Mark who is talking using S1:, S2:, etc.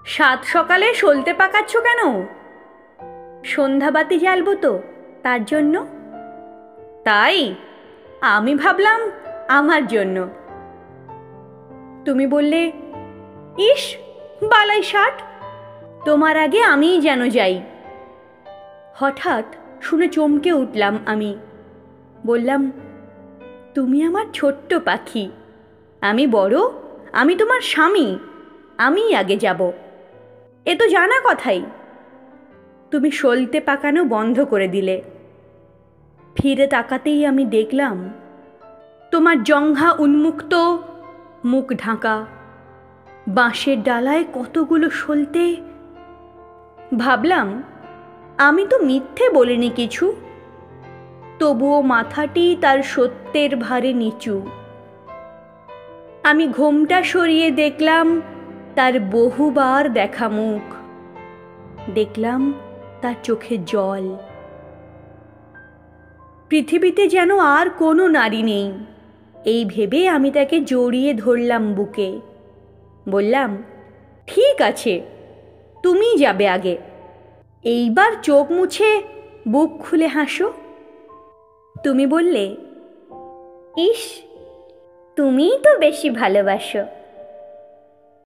S1: সাত সকালে সলতে পাকাচ্ছ কেন? সন্ধ্যাবাতি জ্বালবো তো, তার জন্য। তাই? আমি ভাবলাম আমার জন্য। তুমি বললে, ইস বালাই ষাট, তোমার আগে আমিই যেন যাই। হঠাৎ শুনে চমকে উঠলাম আমি। বললাম, তুমি আমার ছোট্ট পাখি, আমি বড়, আমি তোমার স্বামী, আমিই আগে যাব। এ তো জানা কথাই। তুমি সলতে পাকানো বন্ধ করে দিলে। ফিরে তাকাতেই আমি দেখলাম তোমার জঙ্ঘা উন্মুক্ত, মুখ ঢাকা, বাঁশের ডালায় কতগুলো সলতে। ভাবলাম আমি তো মিথ্যে বলিনি কিছু, তবুও মাথাটি তার সত্যের ভারে নিচু। আমি ঘোমটা সরিয়ে দেখলাম তার বহুবার দেখা মুখ, দেখলাম তার চোখে জল। পৃথিবীতে যেন আর কোনো নারী নেই, এই ভেবে আমি তাকে জড়িয়ে ধরলাম বুকে। বললাম, ঠিক আছে, তুমিই যাবে আগে, এইবার চোখ মুছে বুক খুলে হাসো। তুমি বললে, ইস তুমিই তো বেশি ভালোবাসো।